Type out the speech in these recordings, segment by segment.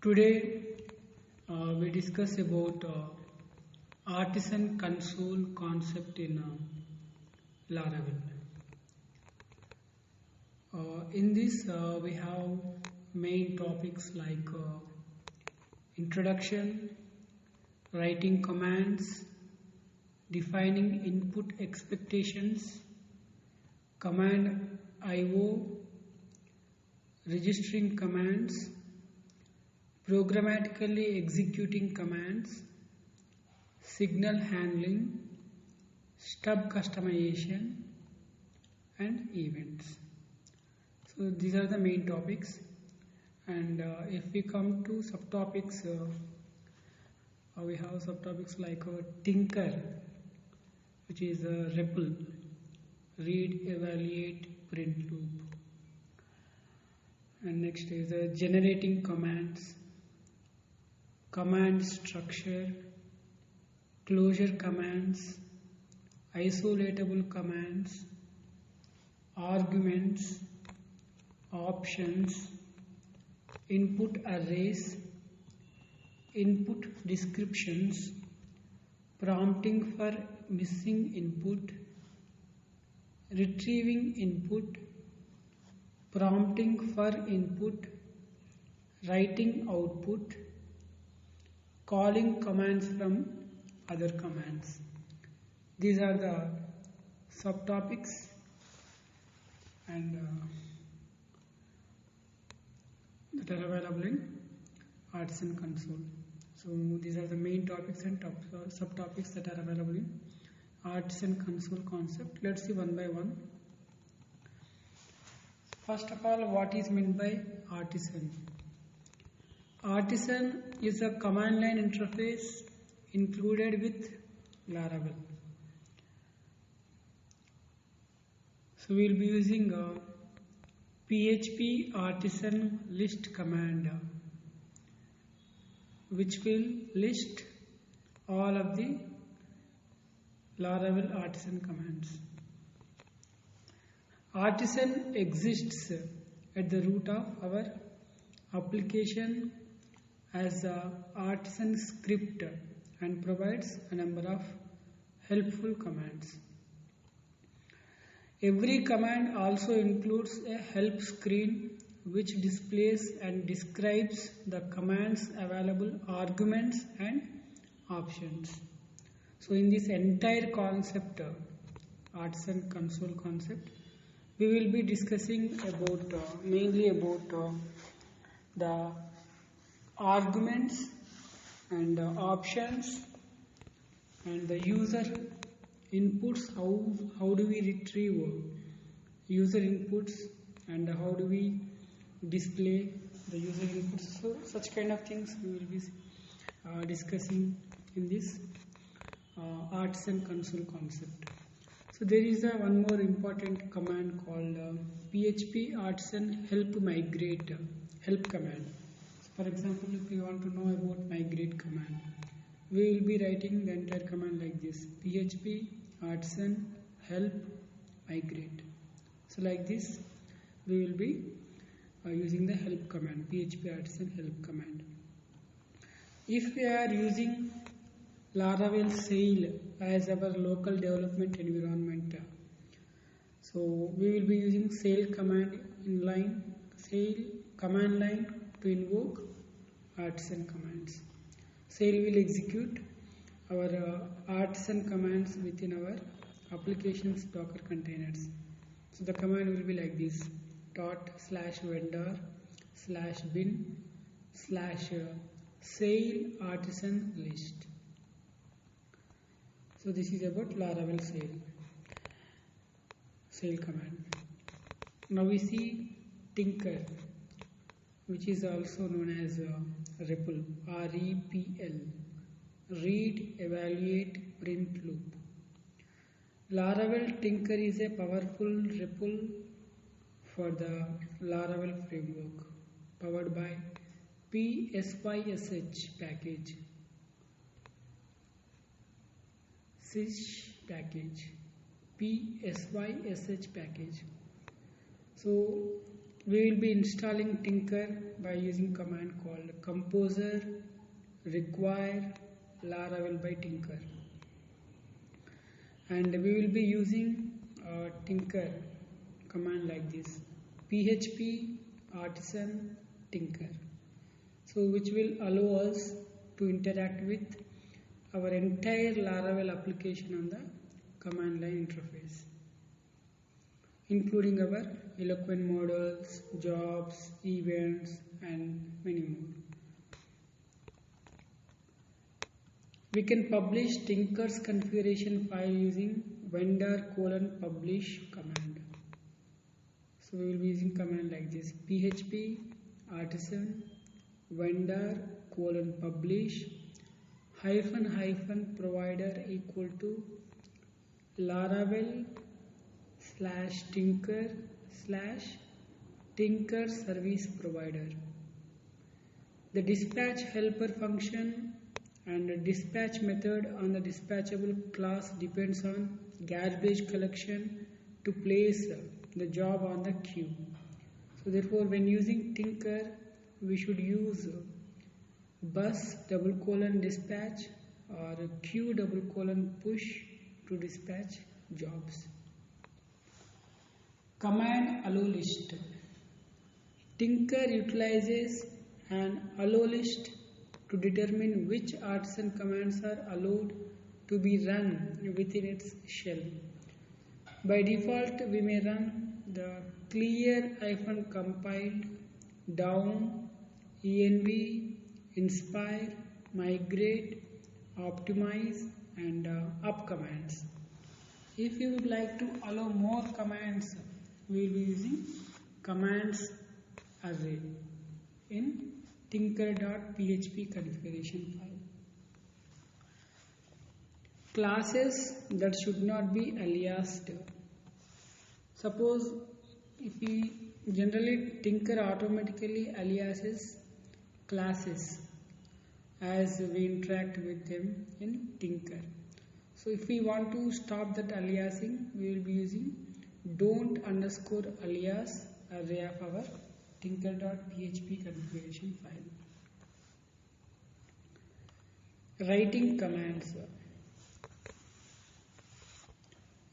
Today we discuss about Artisan console concept in Laravel. In this we have main topics like introduction, writing commands, defining input expectations, command IO, registering commands, programmatically executing commands, signal handling, stub customization, and events. So these are the main topics, and if we come to subtopics, we have subtopics like tinker, which is REPL, read, evaluate, print loop, and next is generating commands, command structure, closure commands, isolatable commands, arguments, options, input arrays, input descriptions, prompting for missing input, retrieving input, prompting for input, writing output, calling commands from other commands. These are the subtopics, and that are available in Artisan console. So these are the main topics and subtopics that are available in Artisan console concept. Let's see one by one. First of all, what is meant by Artisan? Artisan is a command line interface included with Laravel. So we will be using PHP Artisan list command, which will list all of the Laravel Artisan commands. Artisan exists at the root of our application as a Artisan script and provides a number of helpful commands. Every command also includes a help screen which displays and describes the command's available arguments and options. So in this entire concept, Artisan console concept, we will be discussing about mainly about the arguments and options and the user inputs. How do we retrieve user inputs, and how do we display the user inputs? So such kind of things we will be discussing in this Artisan console concept. So there is one more important command called PHP Artisan help migrate help command. So for example, if you want to know about migrate command, we will be writing the entire command like this: PHP Artisan help migrate. So like this we will be using the help command, PHP Artisan help command. If we are using Laravel Sail as our local development environment, so we will be using Sail command inline, Sail command line to invoke Artisan commands. Sail will execute our Artisan commands within our application's Docker containers. So the command will be like this: /vendor /bin /sail artisan list. So this is about Laravel Sail command. Now we see tinker, which is also known as REPL, REPL, read, evaluate, print loop. Laravel tinker is a powerful REPL for the Laravel framework, powered by PSYSH package, PSYSH package. So we will be installing Tinker by using command called composer require Laravel by Tinker, and we will be using Tinker command like this: php artisan tinker, so which will allow us to interact with our entire Laravel application on the command line interface, including our eloquent models, jobs, events, and many more. We can publish Tinker's configuration file using vendor:/publish command. So we will be using command like this: php artisan vendor:/publish --provider equal to Laravel/Tinker/Tinker service provider. The dispatch helper function and the dispatch method on the dispatchable class depends on garbage collection to place the job on the queue. So therefore, when using Tinker, we should use bus:/dispatch or queue:/push to dispatch jobs. Command allow list. Tinker utilizes an allow list to determine which artisan commands are allowed to be run within its shell. By default, we may run the clear-compiled, down, env, inspire, migrate, optimize, and up commands. If you would like to allow more commands, we will be using commands array in tinker.php configuration file. Classes that should not be aliased. Suppose if we generally Tinker automatically aliases classes as we interact with them in Tinker. So if we want to stop that aliasing, we will be using don't_alias array of our tinker.php configuration file. Writing commands.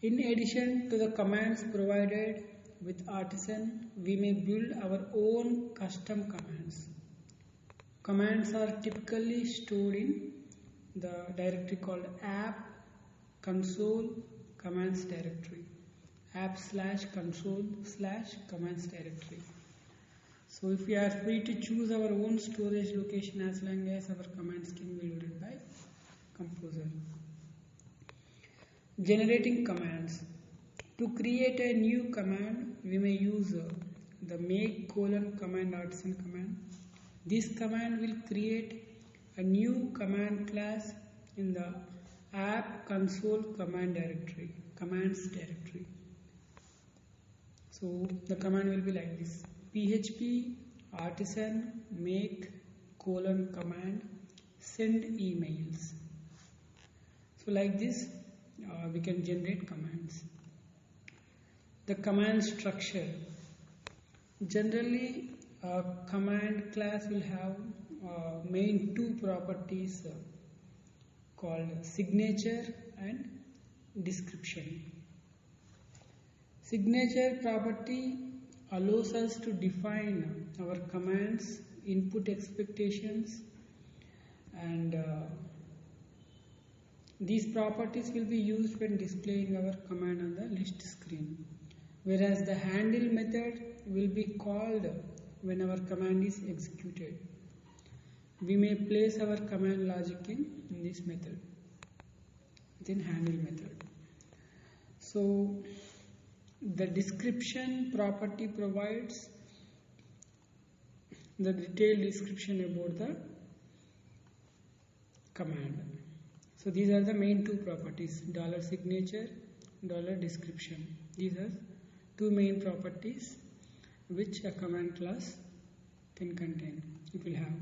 In addition to the commands provided with Artisan, we may build our own custom commands. Commands are typically stored in the directory called app console commands directory, app/console/commands directory. So if we are free to choose our own storage location as long as our commands can be loaded by composer. Generating commands. To create a new command, we may use the make:\command artisan command. This command will create a new command class in the app console command directory, commands directory. So the command will be like this: php artisan make:\command send emails. So like this we can generate commands. The command structure. Generally a command class will have main two properties called signature and description. Signature property allows us to define our commands, input expectations, and these properties will be used when displaying our command on the list screen. Whereas the handle method will be called when our command is executed. We may place our command logic in this method, within handle method. So the description property provides the detailed description about the command. So these are the main two properties: $signature, $description. These are two main properties which a command class can contain, it will have.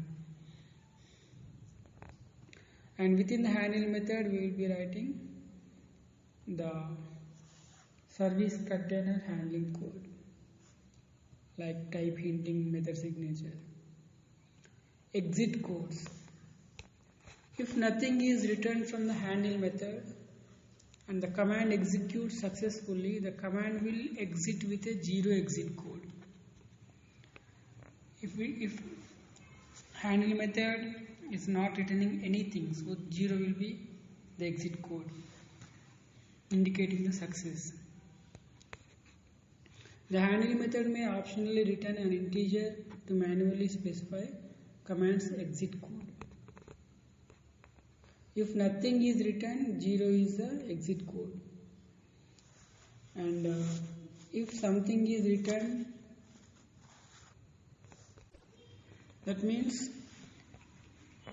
And within the handle method, we will be writing the service container handling code. like type hinting, method signature. Exit codes. If nothing is returned from the handle method and the command executes successfully, the command will exit with a 0 exit code. If handle method is not returning anything, so 0 will be the exit code indicating the success. The handle method may optionally return an integer to manually specify command's exit code. If nothing is returned, 0 is the exit code. And if something is returned, that means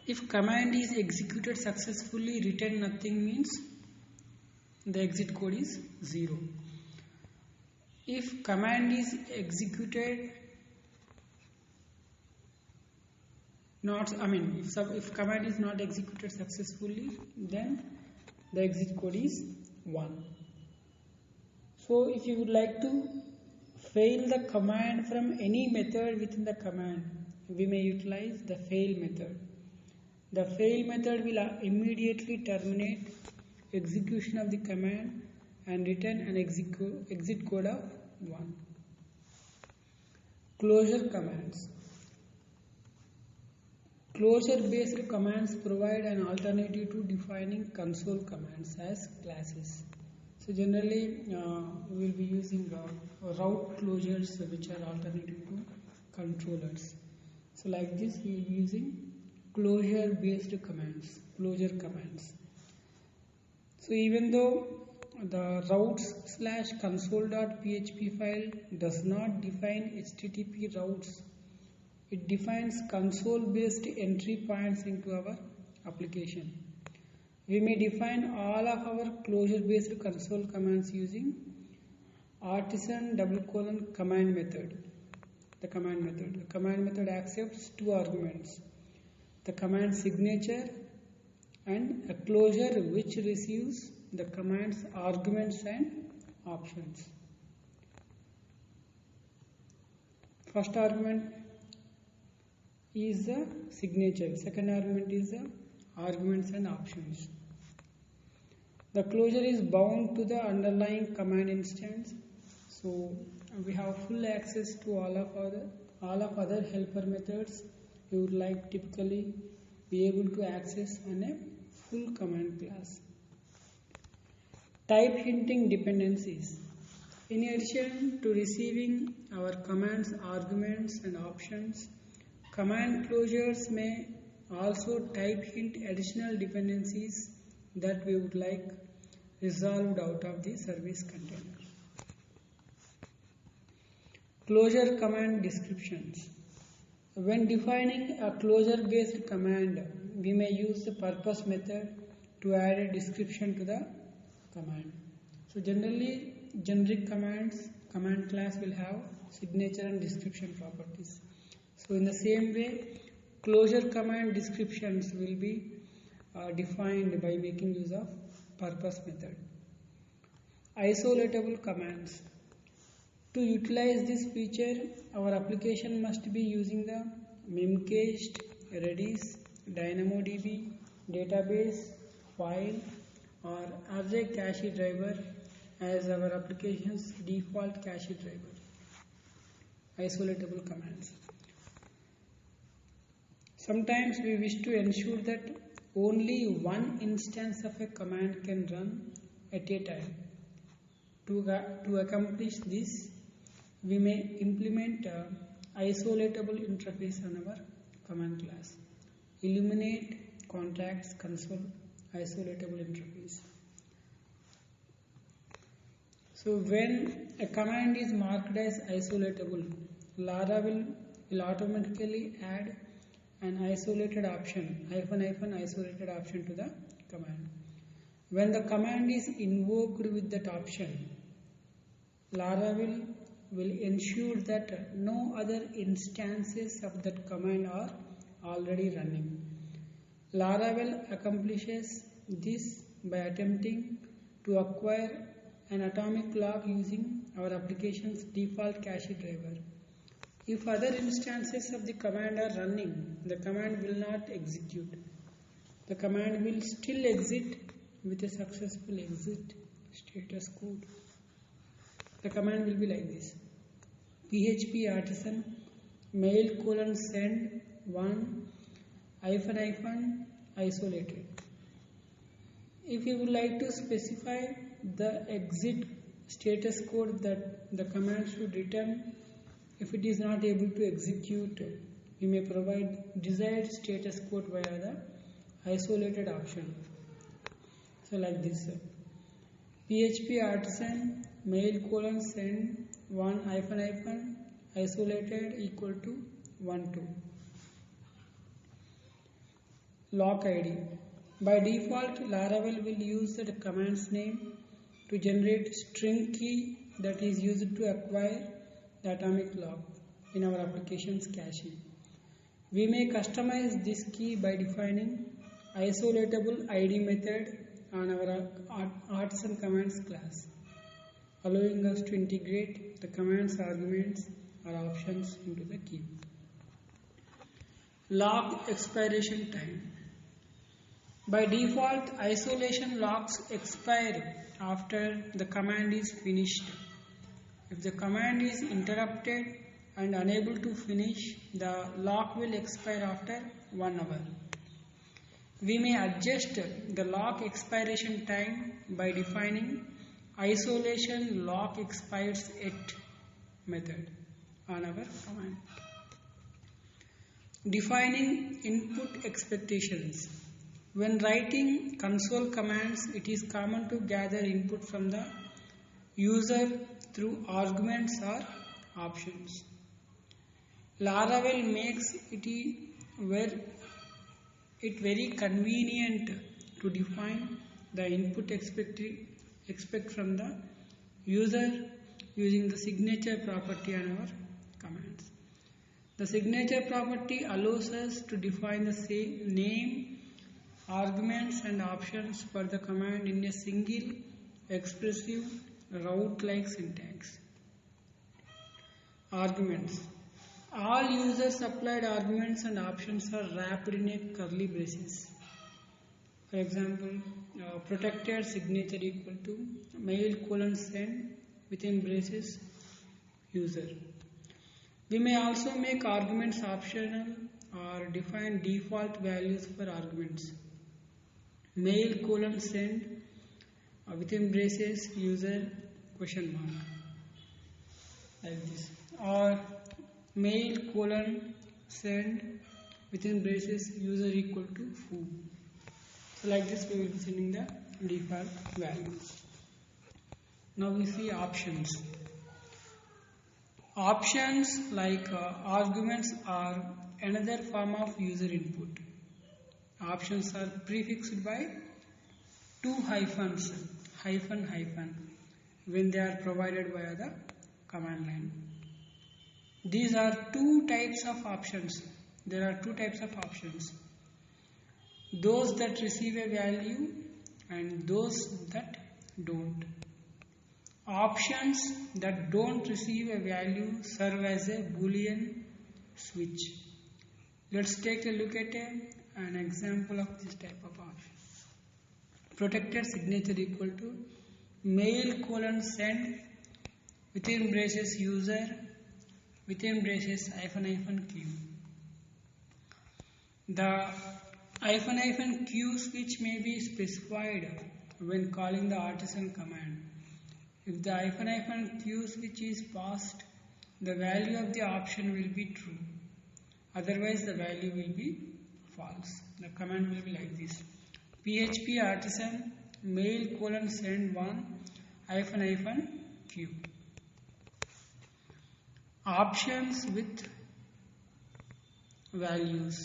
if command is executed successfully, return nothing means the exit code is 0. If command is executed if command is not executed successfully, then the exit code is 1. So if you would like to fail the command from any method within the command, we may utilize the fail method. The fail method will immediately terminate execution of the command and return an exit code of 1. Closure commands. Closure-based commands provide an alternative to defining console commands as classes. So generally, we will be using route closures, which are alternative to controllers. So like this, we will be using closure-based commands, closure commands. So even though the routes/console.php file does not define HTTP routes, it defines console-based entry points into our application. We may define all of our closure-based console commands using Artisan :command method. The command method accepts 2 arguments: the command signature and a closure which receives the command's arguments and options. First argument is the signature, second argument is the arguments and options. The closure is bound to the underlying command instance, so we have full access to all of other helper methods we would like typically be able to access on a full command class. Type hinting dependencies. In addition to receiving our command's arguments and options, command closures may also type hint additional dependencies that we would like resolved out of the service container. Closure command descriptions. When defining a closure-based command, we may use the purpose method to add a description to the command. So generally, generic command class will have signature and description properties. So in the same way, closure command descriptions will be defined by making use of purpose method. Isolatable commands. To utilize this feature, our application must be using the Memcached, Redis, DynamoDB, database, file, or array cache driver as our application's default cache driver. Isolatable commands. Sometimes we wish to ensure that only one instance of a command can run at a time. To accomplish this, we may implement an isolatable interface on our command class. Illuminate contacts console isolatable interface. So when a command is marked as isolatable, Laravel will automatically add an isolated option, -isolated option to the command. When the command is invoked with that option, Laravel will ensure that no other instances of that command are already running. Laravel accomplishes this by attempting to acquire an atomic clock using our application's default cache driver. If other instances of the command are running, the command will not execute. The command will still exit with a successful exit status code. The command will be like this: PHP artisan mail :send one -- isolated. If you would like to specify the exit status code that the command should return, if it is not able to execute, we may provide desired status code via the isolated option. So like this: PHP artisan mail :send one -- isolated equal to 12. Lock ID. By default, Laravel will use the command's name to generate string key that is used to acquire the atomic lock in our application's cache. We may customize this key by defining isolatable ID method on our Artisan commands class, allowing us to integrate the command's arguments or options into the key. Lock expiration time. By default, isolation locks expire after the command is finished. If the command is interrupted and unable to finish, the lock will expire after 1 hour. We may adjust the lock expiration time by defining isolation lock expires at method on our command. Defining input expectations. When writing console commands, it is common to gather input from the user through arguments or options. Laravel makes it very convenient to define the input expect from the user using the signature property on our commands. The signature property allows us to define the same name, arguments and options for the command in a single expressive route-like syntax. Arguments. All user-supplied arguments and options are wrapped in a curly braces. For example, protected signature equal to mail :send within braces user. We may also make arguments optional or define default values for arguments. Mail :send within braces user ? Like this, or mail :send within braces user equal to foo. So like this we will be sending the default values. Now we see options. Options like arguments are another form of user input. Options are prefixed by two hyphens, hyphen, when they are provided via the command line. These are two types of options. There are two types of options. Those that receive a value and those that don't. Options that don't receive a value serve as a Boolean switch. Let's take a look at an example of this type of option. Protected signature equal to mail :send within braces user within braces --q. The --q switch may be specified when calling the Artisan command. If the --q switch is passed, the value of the option will be true. Otherwise, the value will be false. The command will be like this: PHP artisan mail :send one --q. Options with values.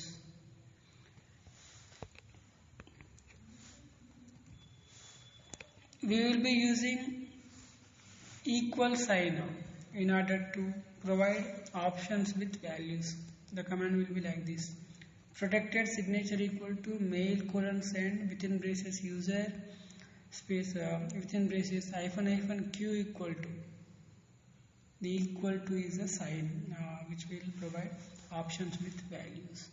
We will be using equal sign in order to provide options with values. The command will be like this: protected signature equal to mail :send within braces user space within braces --q equal to The equal to is a sign which will provide options with values.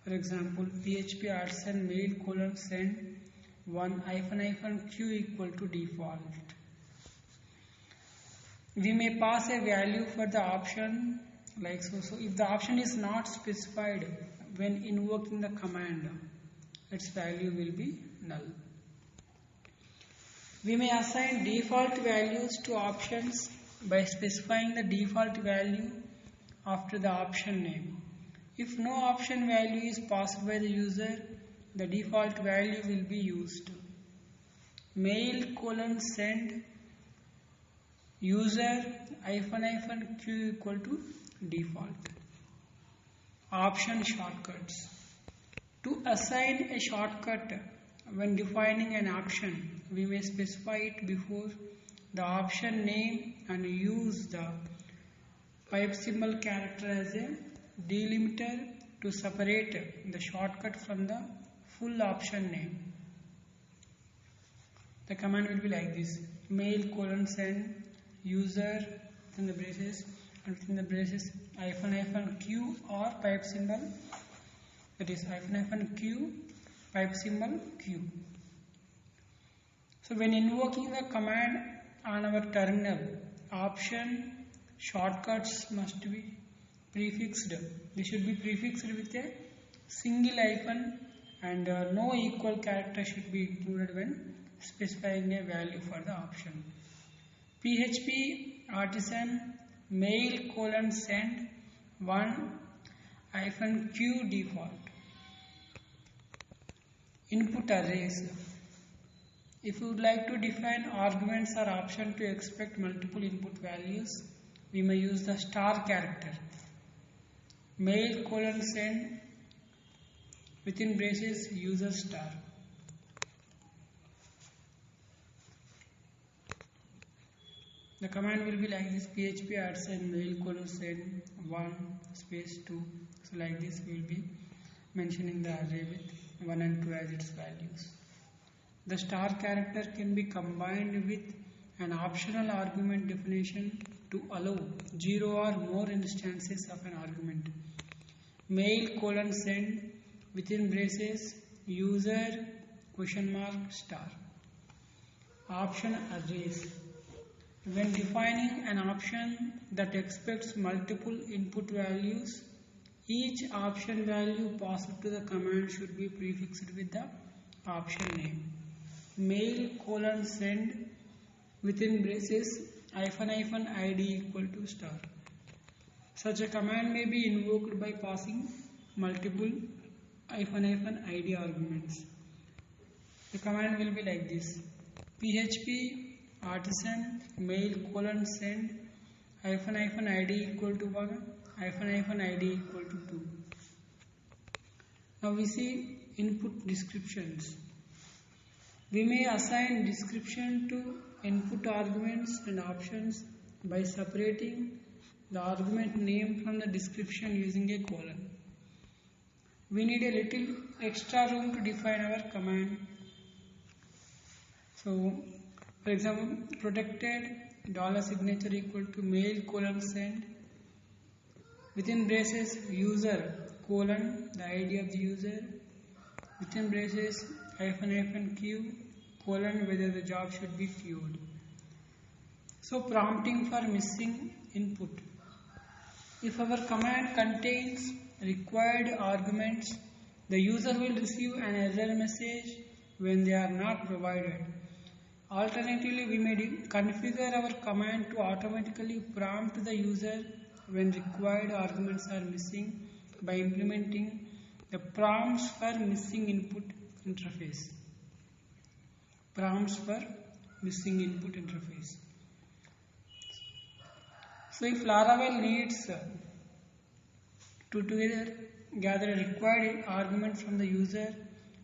For example, PHP Artisan mail colon send 1 hyphen q equal to default. We may pass a value for the option like so. So if the option is not specified when invoking the command, its value will be null. We may assign default values to options by specifying the default value after the option name. If no option value is passed by the user, the default value will be used. Mail colon send user hyphen q equal to default. Option shortcuts. To assign a shortcut when defining an option, we may specify it before the option name and use the pipe symbol character as a delimiter to separate the shortcut from the full option name. The command will be like this: mail colon send user within the braces and within the braces hyphen q or pipe symbol, that is hyphen q pipe symbol q. So when invoking the command on our terminal, option shortcuts must be prefixed. They should be prefixed with a single hyphen, and no equal character should be included when specifying a value for the option. PHP Artisan mail colon send 1 hyphen q default. Input arrays. If we would like to define arguments or option to expect multiple input values, we may use the star character. Mail colon send within braces user star. The command will be like this: PHP Artisan mail colon send 1 space 2. So like this we will be mentioning the array with 1 and 2 as its values. The star character can be combined with an optional argument definition to allow 0 or more instances of an argument. Mail colon send within braces user question mark star. Option arrays. When defining an option that expects multiple input values, each option value passed to the command should be prefixed with the option name. Mail colon send within braces hyphen id equal to star. Such a command may be invoked by passing multiple hyphen id arguments. The command will be like this: PHP Artisan mail colon send hyphen id equal to 1 hyphen id equal to 2. Now we see input descriptions. We may assign description to input arguments and options by separating the argument name from the description using a colon. We need a little extra room to define our command. So, for example, protected $signature equal to mail colon send within braces user colon the ID of the user within braces hyphen q colon whether the job should be queued. So prompting for missing input. If our command contains required arguments, the user will receive an error message when they are not provided. Alternatively, we may configure our command to automatically prompt the user when required arguments are missing by implementing the prompts for missing input interface. Prompts for missing input interface. So if Laravel needs to gather a required argument from the user,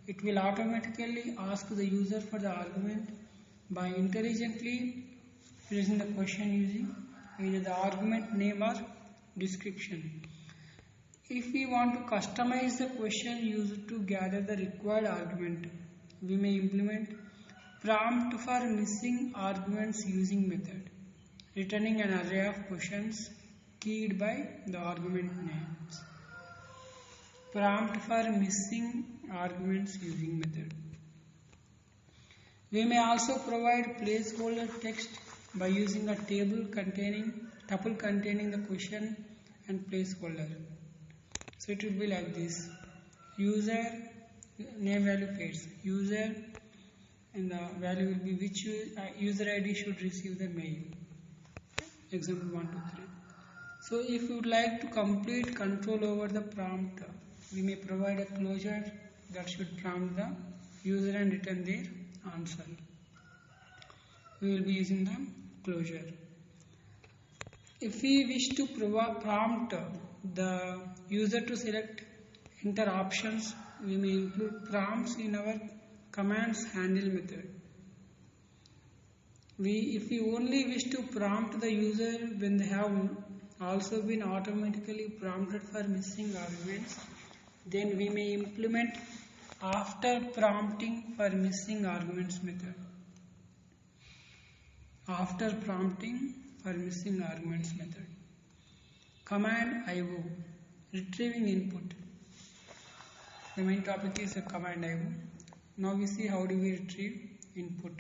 it will automatically ask the user for the argument by intelligently phrasing the question using either the argument name or description. If we want to customize the question used to gather the required argument, we may implement prompt for missing arguments using method. returning an array of questions keyed by the argument names. Prompt for missing arguments using method. We may also provide placeholder text by using a tuple containing the question and placeholder. So it will be like this: user name value pairs, user, and the value will be which user ID should receive the mail. Example 1, 2, 3. So if you would like to complete control over the prompt, we may provide a closure that should prompt the user and return their answer. We will be using the closure. If we wish to prompt the user to select enter options, we may include prompts in our commands handle method. If we only wish to prompt the user when they have also been automatically prompted for missing arguments, then we may implement after prompting for missing arguments method. After prompting for missing arguments method. Command IO, retrieving input. The main topic is a command IO. Now we see how do we retrieve input.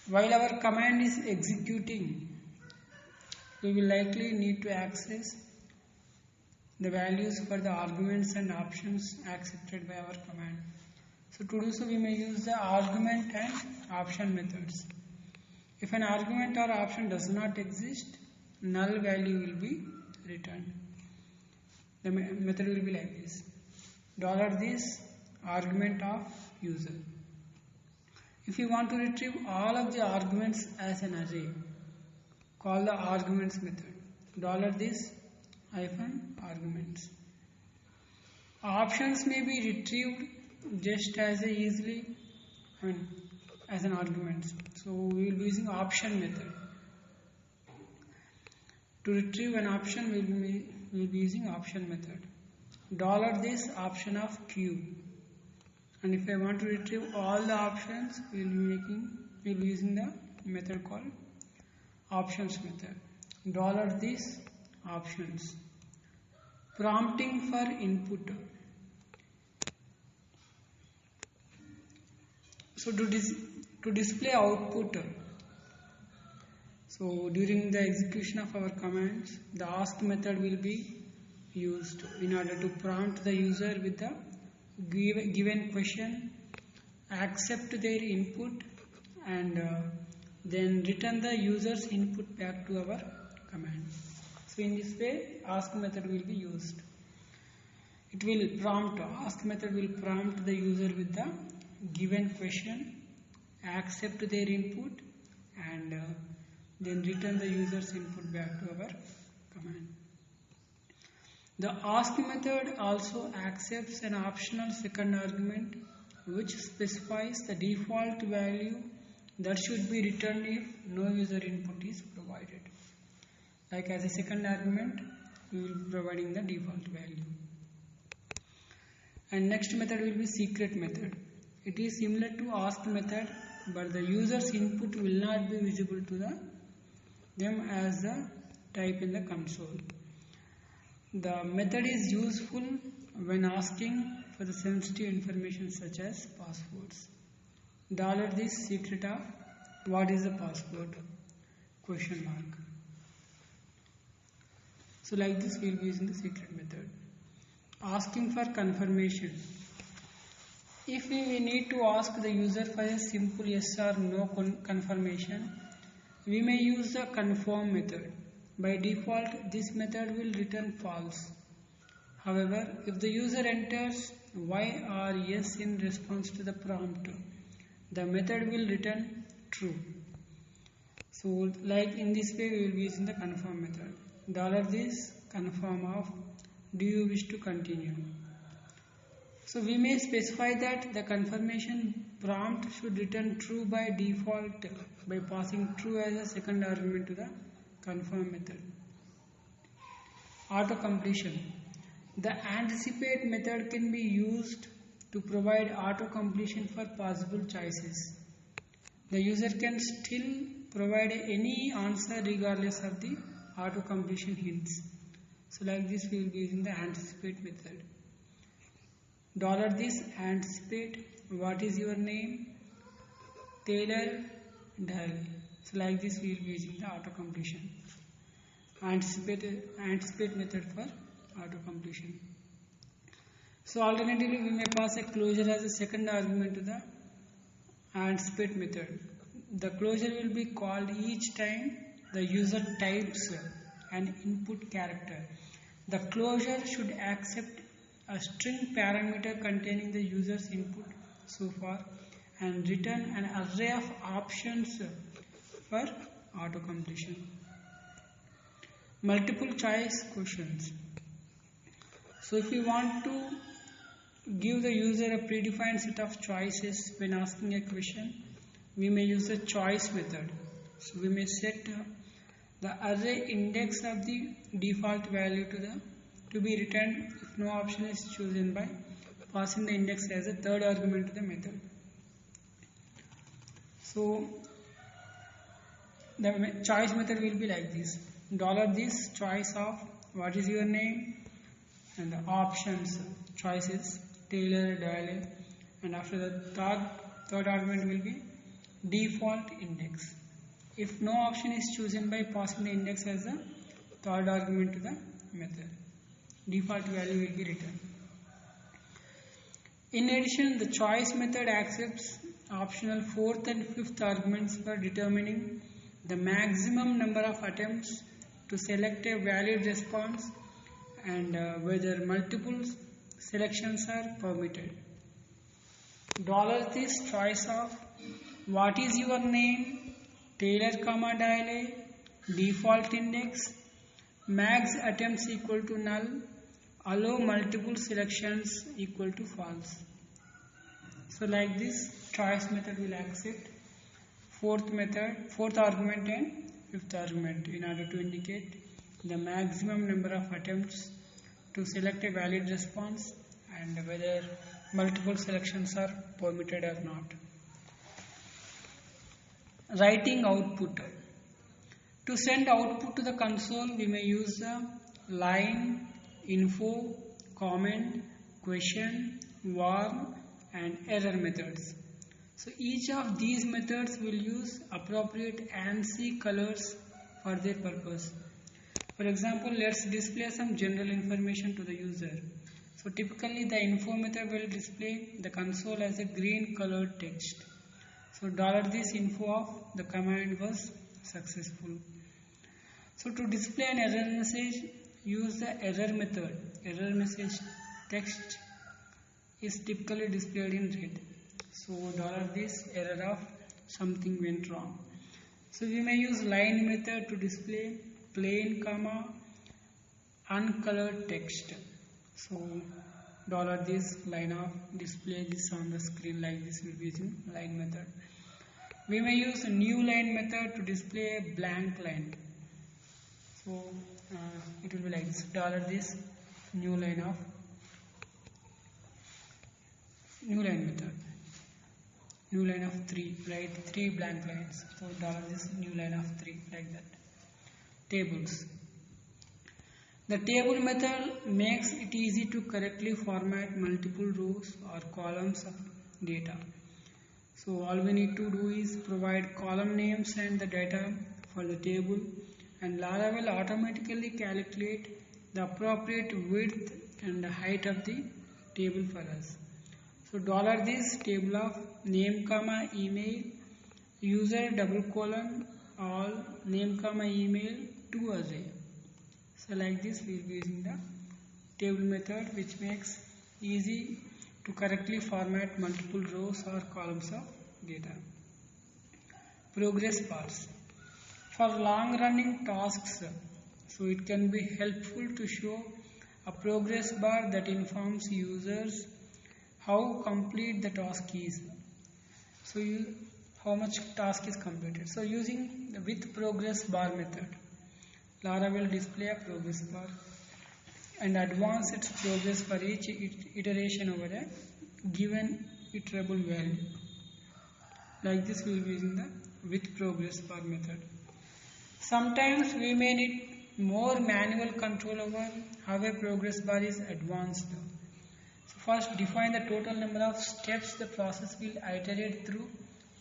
While our command is executing, we will likely need to access the values for the arguments and options accepted by our command. So to do so, we may use the argument and option methods. If an argument or option does not exist, null value will be returned. The method will be like this: $this argument of user. If you want to retrieve all of the arguments as an array, call the arguments method. $this -arguments. Options may be retrieved just as easily, as an argument. So we will be using option method. To retrieve an option, we will be using option method. $this option of q. And if I want to retrieve all the options, we will be using the method called options method. $this options. Prompting for input. So to display output, so during the execution of our commands, the ask method will be used in order to prompt the user with the given question, accept their input, and then return the user's input back to our command. So in this way, ask method will be used. Ask method will prompt the user with the given question, accept their input, and then return the user's input back to our command. The ask method also accepts an optional second argument which specifies the default value that should be returned if no user input is provided. Like as a second argument, we will be providing the default value. And next method will be secret method. It is similar to ask method, but the user's input will not be visible to them as the type in the console. The method is useful when asking for the sensitive information such as passwords. $this secret of what is the password? ? So like this we will be using the secret method. Asking for confirmation. If we need to ask the user for a simple yes or no confirmation, we may use the confirm method. By default, this method will return false. However, if the user enters Y or yes in response to the prompt, the method will return true. So like in this way, we will be using the confirm method. $this confirm of do you wish to continue. So we may specify that the confirmation prompt should return true by default by passing true as a second argument to the confirm method. Auto completion. The anticipate method can be used to provide auto completion for possible choices. The user can still provide any answer regardless of the auto completion hints. So like this we will be using the anticipate method. $this anticipate what is your name, Taylor Daly. So like this we will be using the auto completion. Anticipate method for auto completion. So alternatively we may pass a closure as a second argument to the anticipate method. The closure will be called each time the user types an input character. The closure should accept a string parameter containing the user's input so far and return an array of options for auto completion. Multiple choice questions. So if we want to give the user a predefined set of choices when asking a question, we may use the choice method. So we may set the array index of the default value to be returned if no option is chosen by passing the index as a third argument to the method. So the choice method will be like this: $this choice of what is your name, and the options choices Taylor, Daly, and after the third argument will be default index. If no option is chosen by passing the index as the third argument to the method, default value will be returned. In addition, the choice method accepts optional fourth and fifth arguments for determining the maximum number of attempts to select a valid response and whether multiple selections are permitted. $this choice of what is your name, Taylor, Daly, default index, max attempts equal to null, allow multiple selections equal to false. So like this, choice method will accept fourth argument and fifth argument in order to indicate the maximum number of attempts to select a valid response and whether multiple selections are permitted or not. Writing output. To send output to the console, we may use the line, info, comment, question, warn, and error methods. So each of these methods will use appropriate ANSI colors for their purpose. For example, let's display some general information to the user. So typically the info method will display the console as a green colored text. So $this info of the command was successful. So to display an error message, use the error method. Error message text is typically displayed in red. So $this error of something went wrong. So we may use line method to display plain comma uncolored text. So $this line of display this on the screen like this will be using line method. We may use a new line method to display a blank line. So it will be like this: $this new line method. New line of 3, right? 3 blank lines. So $this new line of 3 like that. Tables. The table method makes it easy to correctly format multiple rows or columns of data. So all we need to do is provide column names and the data for the table, and Laravel automatically calculate the appropriate width and the height of the table for us. So $this table of name comma email user all name comma email to array. So like this we will be using the table method, which makes easy to correctly format multiple rows or columns of data. Progress bars. For long running tasks, so it can be helpful to show a progress bar that informs users how complete the task is. So how much task is completed. So using the with progress bar method, Laravel will display a progress bar and advance its progress for each iteration over a given iterable value. Like this we will be using the with progress bar method. Sometimes we may need more manual control over how a progress bar is advanced. So first define the total number of steps the process will iterate through,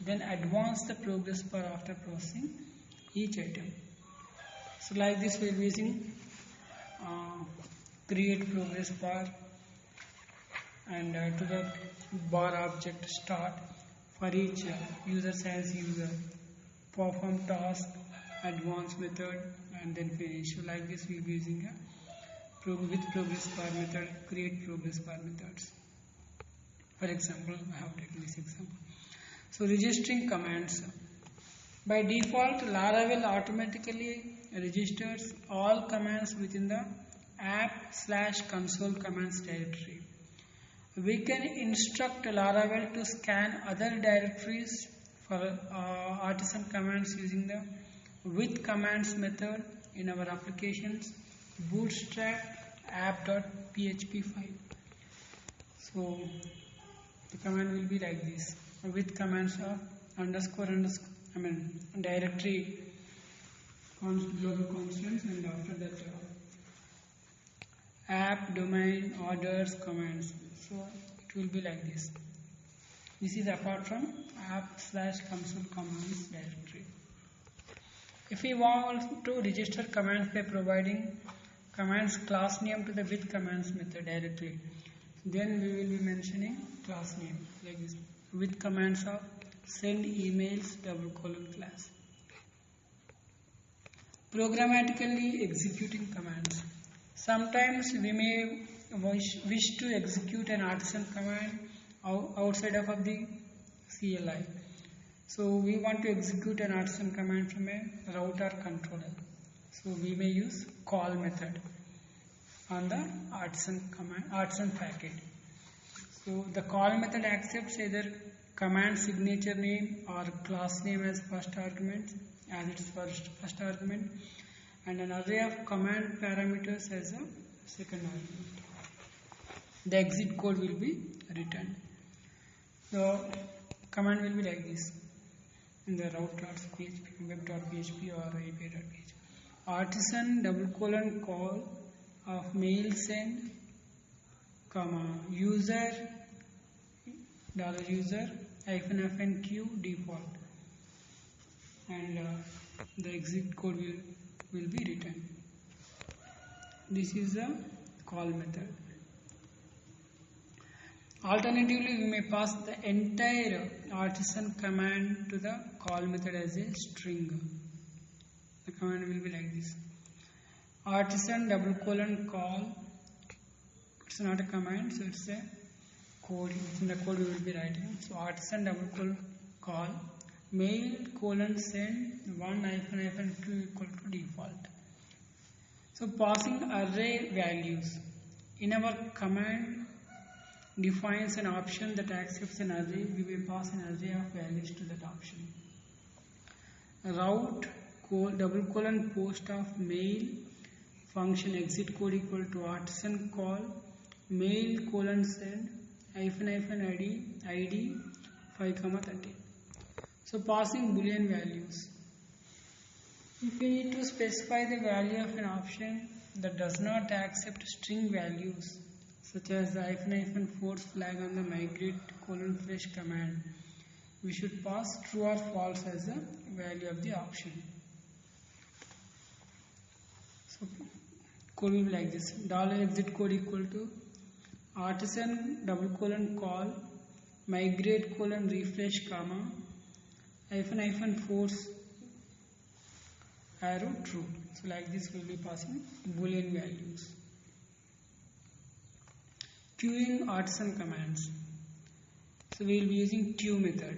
then advance the progress bar after processing each item. So like this we will be using create progress bar and to the bar object start for each user as user, perform task, advance method, and then finish. So like this we will be using with progress bar method, create progress bar methods. For example, I have taken this example. So registering commands. By default, Laravel automatically registers all commands within the app/console commands directory. We can instruct Laravel to scan other directories for Artisan commands using the with commands method in our applications bootstrap app.php file. So the command will be like this: with commands of directory global constants, and after that app domain orders commands. So it will be like this. This is apart from app/console commands directory. If we want to register commands by providing commands class name to the with commands method directly, then we will be mentioning class name like this: with commands of send emails class. Programmatically executing commands. Sometimes we may wish to execute an Artisan command outside of the CLI. So we want to execute an Artisan command from a router controller. So we may use call method on the Artisan packet. So the call method accepts either command signature name or class name as first argument, as its first argument, and an array of command parameters as a second argument. The exit code will be returned. The command will be like this in the route.php, web.php or api.php. Artisan call of mail send, user $user-q default, and the exit code will be written. This is the call method. Alternatively, we may pass the entire Artisan command to the call method as a string. The command will be like this: Artisan call. It's not a command, so it's a code. In the code we will be writing. So Artisan call mail send 1-q equal to default. So passing array values. In our command defines an option that accepts an array, we will pass an array of values to that option. Route post of mail function exit code equal to Artisan call mail send id 5,13. So passing boolean values. If we need to specify the value of an option that does not accept string values, such as the force flag on the migrate fresh command, we should pass true or false as the value of the option. So code will be like this: $exit code equal to Artisan call migrate refresh comma force arrow true. So like this we will be passing boolean values. Queuing Artisan commands. So we will be using queue method.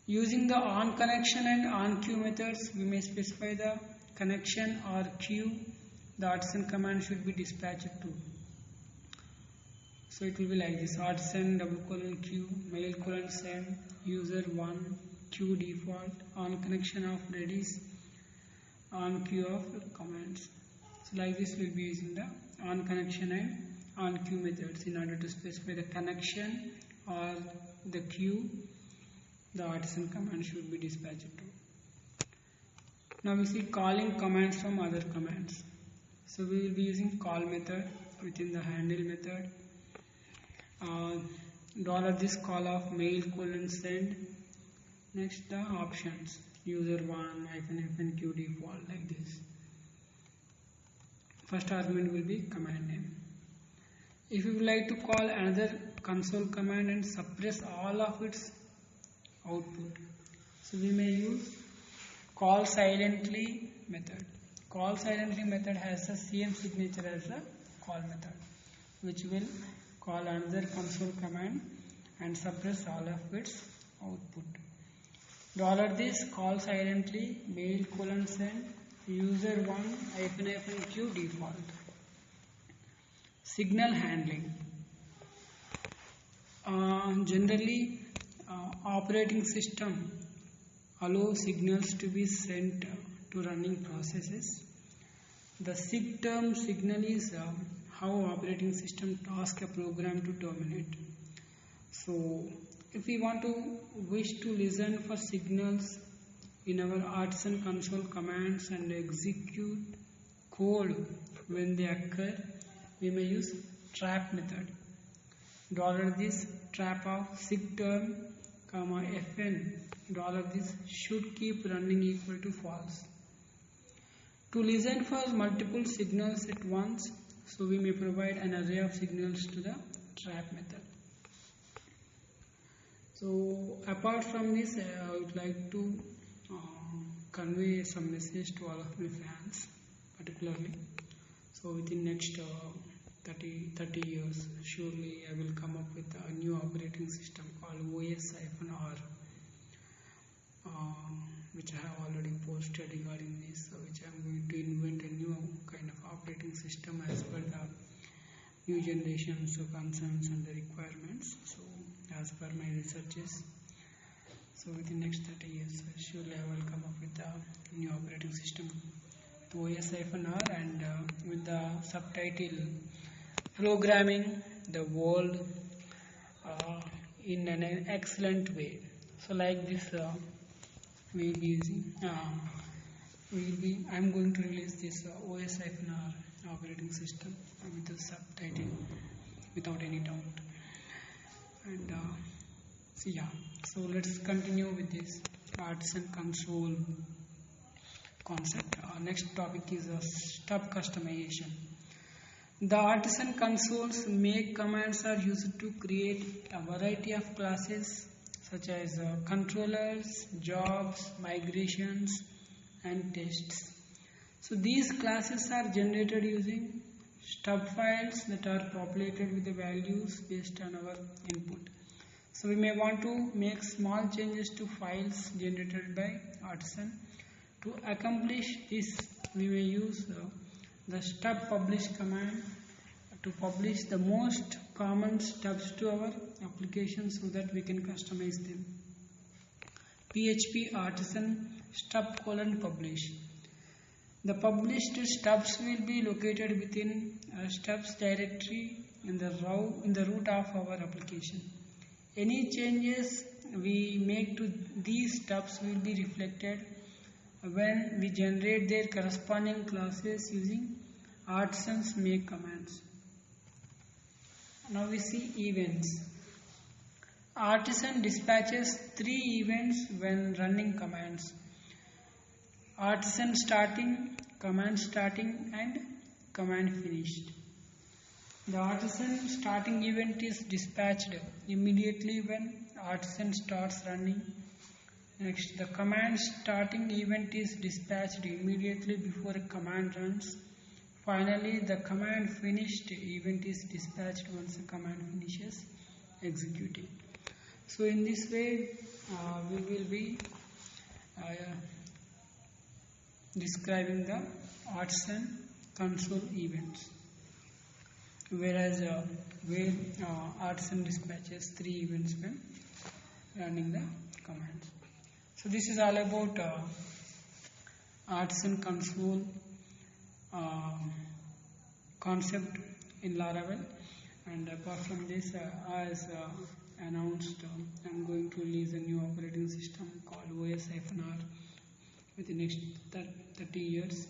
Using the on connection and on queue methods, we may specify the connection or queue the Artisan command should be dispatched to. So it will be like this: Artisan queue mail send user 1 queue default on connection of Redis on queue of commands. So like this we will be using the on connection and on queue methods in order to specify the connection or the queue the artisan command should be dispatched to. Now we see calling commands from other commands. So we will be using call method within the handle method. $this call of mail :send. Next the options user1 -q default like this. First argument will be command name. If you would like to call another console command and suppress all of its output, so we may use call silently method. Call silently method has the same signature as the call method, which will call another console command and suppress all of its output. $this call silently mail :send user1 -q default. Signal handling. Generally, operating system allows signals to be sent to running processes. The sig term signal is how operating system asks a program to terminate. So, if we wish to listen for signals in our Artisan console commands and execute code when they occur, we may use trap method. $this trap of sig term, fn, $this should keep running equal to false. To listen for multiple signals at once, so we may provide an array of signals to the trap method. So apart from this, I would like to convey some message to all of my fans particularly. So within next 30 years, surely I will come up with a new operating system called OS-R, which I have already posted regarding this, which I am going to invent a new kind of operating system as per the new generation's concerns and the requirements. So as per my researches, so within next 30 years, surely I will come up with a new operating system, OS-R, and with the subtitle Programming the World in an Excellent Way. So like this, we will be using. I'm going to release this OS-R operating system with the subtitle without any doubt. And so let's continue with this Artisan console concept. Next topic is stub customization. The Artisan console's make commands are used to create a variety of classes such as controllers, jobs, migrations, and tests. So these classes are generated using stub files that are populated with the values based on our input. So we may want to make small changes to files generated by Artisan. To accomplish this, we may use the stub publish command to publish the most common stubs to our application so that we can customize them. PHP Artisan stub :publish. The published stubs will be located within a stubs directory in the root of our application. Any changes we make to these stubs will be reflected when we generate their corresponding classes using Artisan's make commands. Now we see events. Artisan dispatches 3 events when running commands: Artisan starting, command starting, and command finished. The Artisan starting event is dispatched immediately when Artisan starts running. Next, the command starting event is dispatched immediately before a command runs. Finally, the command finished event is dispatched once the command finishes executing. So in this way, we will be describing the Artisan console events, whereas where Artisan dispatches 3 events when running the commands. So this is all about Artisan console concept in Laravel, and apart from this, as announced I'm going to release a new operating system called OS-R within the next 30 years,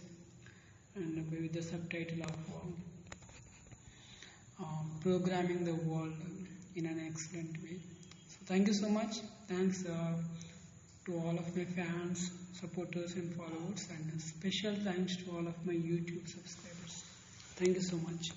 and with the subtitle of programming the world in an excellent way. So thank you so much. Thanks to all of my fans, supporters and followers, and a special thanks to all of my YouTube subscribers. Thank you so much.